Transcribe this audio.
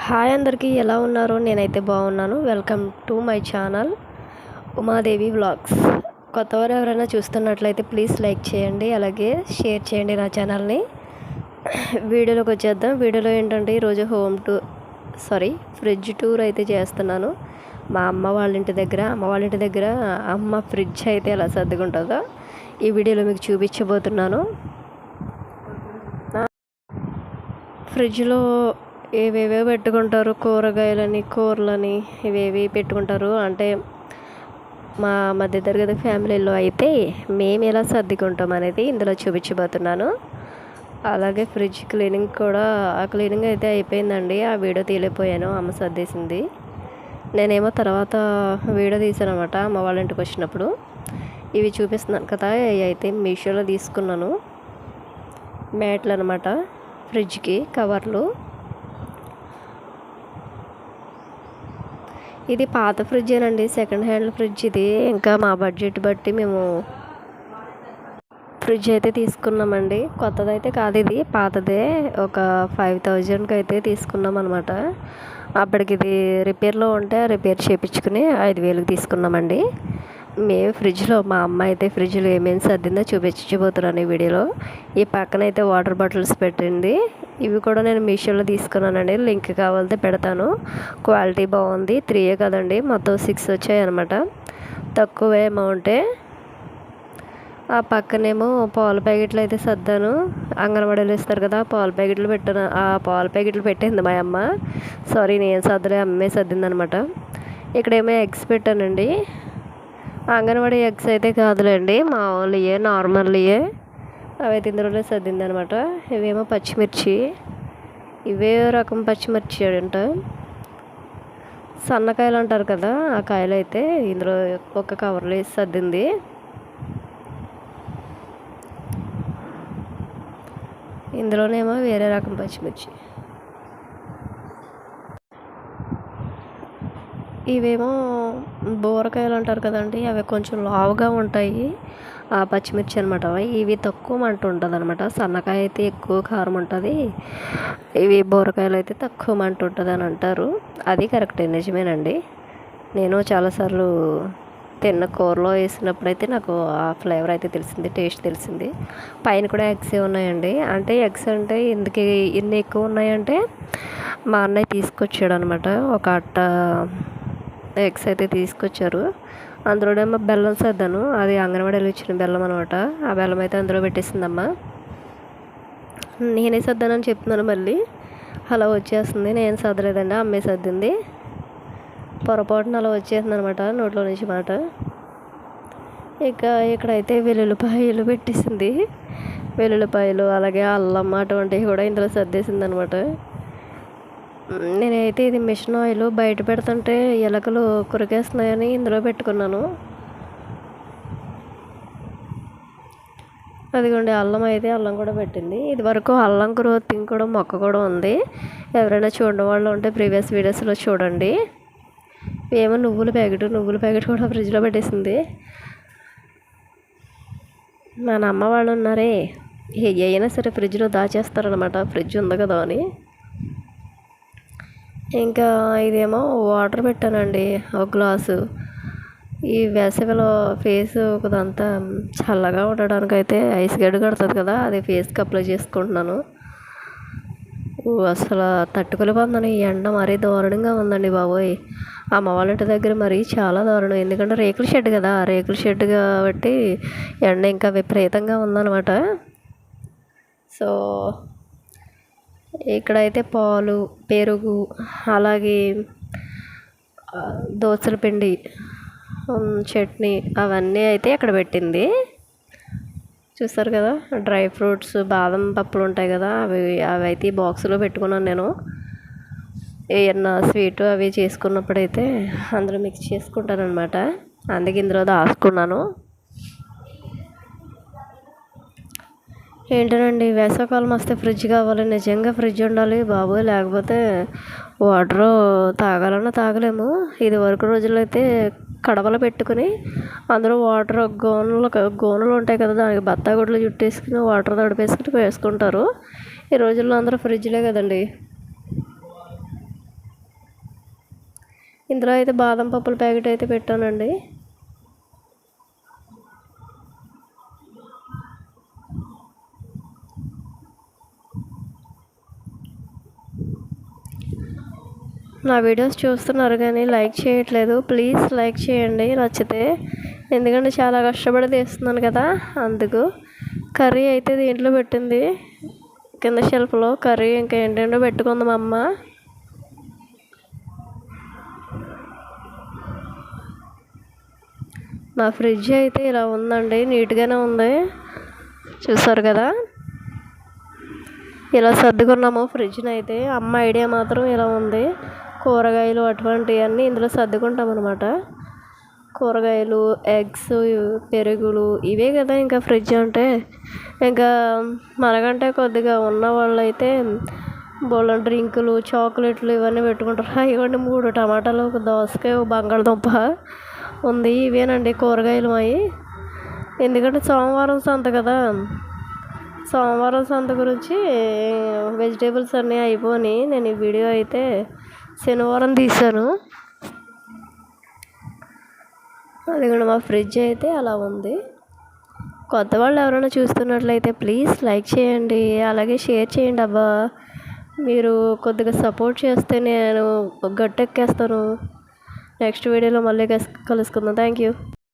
Hi అందరికీ ఎలా ఉన్నారు? నేనైతే బాగున్నాను. Welcome to my channel Umadevi vlogs. కొత్తవారు ఎవరైనా చూస్తున్నట్లయితే ప్లీజ్ లైక్ చేయండి, అలాగే షేర్ చేయండి నా ఛానల్ని. వీడియోలోకి వచ్చేద్దాం. వీడియోలో ఏంటంటే ఈరోజు ఫ్రిడ్జ్ టూర్ అయితే చేస్తున్నాను. మా అమ్మ వాళ్ళ ఇంటి దగ్గర అమ్మ ఫ్రిడ్జ్ అయితే ఎలా సర్దుకుంటుందో ఈ వీడియోలో మీకు చూపించబోతున్నాను. ఫ్రిడ్జ్లో ఏవేవో పెట్టుకుంటారు, కూరలని ఇవేవి పెట్టుకుంటారు. అంటే మా మధ్యతరగతి ఫ్యామిలీలో అయితే మేము ఎలా సర్దుకుంటాం అనేది ఇందులో చూపించబోతున్నాను. అలాగే ఫ్రిడ్జ్ క్లీనింగ్ కూడా, ఆ క్లీనింగ్ అయితే అయిపోయిందండి. ఆ వీడియో తీయలేకపోయాను, అమ్మ సర్దేసింది. నేనేమో తర్వాత వీడియో తీసాను అనమాట అమ్మ వాళ్ళ ఇంటికి వచ్చినప్పుడు. ఇవి చూపిస్తున్నాను కదా, ఇవి అయితే మీషోలో తీసుకున్నాను. మ్యాట్లు అనమాట, ఫ్రిడ్జ్కి కవర్లు. ఇది పాత ఫ్రిడ్జేనండి, సెకండ్ హ్యాండ్ ఫ్రిడ్జ్ ఇది. ఇంకా మా బడ్జెట్ బట్టి మేము ఫ్రిడ్జ్ అయితే తీసుకున్నామండి. కొత్తదైతే కాదు, ఇది పాతదే. ఒక 5000కి అయితే తీసుకున్నాం అనమాట. అప్పటికి ఇది రిపేర్లో ఉంటే రిపేర్ చేయించుకుని 5000కి తీసుకున్నామండి. మేము ఫ్రిడ్జ్లో, మా అమ్మ అయితే ఫ్రిడ్జ్లో ఏమేమి సర్దిందో చూపించబోతున్నాను ఈ వీడియోలో. ఈ పక్కన అయితే వాటర్ బాటిల్స్ పెట్టింది. ఇవి కూడా నేను మీషోలో తీసుకున్నానండి. లింక్ కావాలంటే పెడతాను. క్వాలిటీ బాగుంది. 3 కదండి, మొత్తం 6 వచ్చాయి అనమాట, తక్కువ అమౌంటే. ఆ పక్కనేమో పాల ప్యాకెట్లు అయితే సర్దాను. అంగన్వాడీలు ఇస్తారు కదా, పాల ప్యాకెట్లు పెట్టాను. ఆ పాల ప్యాకెట్లు పెట్టింది మా అమ్మ. నేను సర్దలే, అమ్మే సర్దిందనమాట. ఇక్కడేమో ఎగ్స్ పెట్టానండి. అంగన్వాడీ ఎగ్స్ అయితే కాదులేండి, మామూలుయే, నార్మల్యే. అవైతే ఇందులోనే సర్దింది అనమాట. ఇవేమో పచ్చిమిర్చి, ఇవే రకం పచ్చిమిర్చి అంట, సన్నకాయలు అంటారు కదా, ఆ కాయలు అయితే ఇందులో ఒక కవర్లో వేసి సర్దింది. ఇందులోనేమో వేరే రకం పచ్చిమిర్చి. ఇవేమో బోరకాయలు అంటారు కదండి, అవి కొంచెం లావుగా ఉంటాయి, ఆ పచ్చిమిర్చి అనమాట. ఇవి తక్కువ మంట ఉంటుంది అనమాట. సన్నకాయ అయితే ఎక్కువ కారం ఉంటుంది, ఇవి బోరకాయలు అయితే తక్కువ మంట ఉంటుంది అని అంటారు. అది కరెక్టే, నిజమేనండి. నేను చాలాసార్లు తిన్న కూరలో వేసినప్పుడు అయితే నాకు ఆ ఫ్లేవర్ అయితే తెలిసింది, టేస్ట్ తెలిసింది. పైన కూడా ఎగ్స్ ఉన్నాయండి. అంటే ఎగ్స్ అంటే ఎందుకు ఇన్ని ఎక్కువ ఉన్నాయంటే, మా అన్నయ్య తీసుకొచ్చాడు అనమాట. ఒక అట్ట ఎగ్స్ అయితే తీసుకొచ్చారు. అందులోనేమో బెల్లం సర్దాను. అది అంగన్వాడీలో ఇచ్చిన బెల్లం అనమాట. ఆ బెల్లం అయితే అందులో పెట్టేసిందమ్మ. నేనే సర్దానని చెప్తున్నాను, మళ్ళీ అలా వచ్చేస్తుంది. నేను సర్దలేదండి, అమ్మే సర్దింది. పొరపాటున అలా వచ్చేసింది అనమాట నోట్లో నుంచి మాట. ఇక ఇక్కడైతే వెల్లుల్లిపాయలు పెట్టేసింది. వెల్లుల్లిపాయలు అలాగే అల్లం అటువంటివి కూడా ఇందులో సర్దేసింది అనమాట. నేనైతే ఇది మిషన్ ఆయిల్ బయట పెడుతుంటే ఎలకలు కొరికేస్తున్నాయని ఇందులో పెట్టుకున్నాను. అదిగోండి, అల్లం కూడా పెట్టింది. ఇది వరకు అల్లం గ్రోతింగ్ కూడా మొక్క కూడా ఉంది. ఎవరైనా చూడడం వాళ్ళు ఉంటే ప్రీవియస్ వీడియోస్లో చూడండి. ఏమో నువ్వుల ప్యాకెట్ కూడా ఫ్రిడ్జ్లో పెట్టేసింది. మా అమ్మ వాళ్ళు ఉన్నారే, అయినా సరే ఫ్రిడ్జ్లో దాచేస్తారనమాట, ఫ్రిడ్జ్ ఉంది కదా అని. ఇంకా ఇదేమో వాటర్ పెట్టానండి, ఒక గ్లాసు. ఈ వేసవిలో ఫేస్ ఒకదంతా చల్లగా ఉండడానికి అయితే ఐస్ గడ్డ కడుతుంది కదా, అది ఫేస్కి అప్లై చేసుకుంటున్నాను. అసలు తట్టుకోలేకపోతున్నాను, ఈ ఎండ మరీ దారుణంగా ఉందండి బాబోయ్. అమ్మ వాళ్ళ ఇంటి దగ్గర మరీ చాలా దారుణం. ఎందుకంటే రేకుల షెడ్ కదా, రేకుల షెడ్ కాబట్టి ఎండ ఇంకా విపరీతంగా ఉందన్నమాట. సో ఇక్కడైతే పాలు, పెరుగు, అలాగే దోసల పిండి, చట్నీ అవన్నీ అయితే అక్కడ పెట్టింది. చూస్తారు కదా, డ్రై ఫ్రూట్స్, బాదం పప్పులు ఉంటాయి కదా, అవి అయితే బాక్స్లో పెట్టుకున్నాను నేను. ఏమన్నా స్వీట్ అవి చేసుకున్నప్పుడైతే అందులో మిక్స్ చేసుకుంటాను అనమాట. అందుకే ఇందులో దాచుకున్నాను. ఏంటనండి, వేసవికాలం వస్తే ఫ్రిడ్జ్ కావాలి. నిజంగా ఫ్రిడ్జ్ ఉండాలి బాబోయ్, లేకపోతే వాటర్ తాగాలన్నా తాగలేము. ఇది వరకు రోజుల్లో అయితే కడవలు పెట్టుకుని అందులో వాటర్ గోనలు ఉంటాయి కదా, దానికి బత్తాగుడ్లు చుట్టేసుకుని వాటర్ తడిపేసుకుని వేసుకుంటారు. ఈ రోజుల్లో అందరూ ఫ్రిడ్జ్లే కదండి. ఇందులో అయితే బాదం పప్పుల ప్యాకెట్ అయితే పెట్టానండి. నా వీడియోస్ చూస్తున్నారు కానీ లైక్ చేయట్లేదు. ప్లీజ్ లైక్ చేయండి నచ్చితే, ఎందుకంటే చాలా కష్టపడి తీస్తున్నాను కదా, అందుకు. కర్రీ అయితే దీంట్లో పెట్టింది కింద షెల్ఫ్లో. కర్రీ ఇంకా ఏంటంటో పెట్టుకుందాం అమ్మ. నా ఫ్రిడ్జ్ అయితే ఇలా ఉందండి, నీట్గానే ఉంది, చూసారు కదా. ఇలా సర్దుకున్నాము ఫ్రిడ్జ్ని అయితే. అమ్మ ఐడియా మాత్రం ఇలా ఉంది. కూరగాయలు అటువంటివన్నీ ఇందులో సర్దుకుంటాం అనమాట. కూరగాయలు, ఎగ్స్, పెరుగులు, ఇవే కదా ఇంకా ఫ్రిడ్జ్ అంటే. ఇంకా మనకంటే కొద్దిగా ఉన్న వాళ్ళు అయితే బోల్డెన్ డ్రింకులు, చాక్లెట్లు ఇవన్నీ పెట్టుకుంటారు. ఇవ్వండి 3 టమాటాలు, ఒక దోసకాయ, ఒక బంగాళదుంప ఉంది. ఇవేనండి కూరగాయలు అవి. ఎందుకంటే సోమవారం సంత కదా, సోమవారం సంత గురించి వెజిటేబుల్స్ అన్నీ అయిపోయి నేను ఈ వీడియో అయితే శనివారం తీశాను. అది కూడా మా ఫ్రిడ్జ్ అయితే అలా ఉంది. కొత్త వాళ్ళు ఎవరైనా చూస్తున్నట్లయితే ప్లీజ్ లైక్ చేయండి, అలాగే షేర్ చేయండి అబ్బా. మీరు కొద్దిగా సపోర్ట్ చేస్తే నేను గట్టెక్కేస్తాను. నెక్స్ట్ వీడియోలో మళ్ళీ కలుసుకుందాం. Thank you.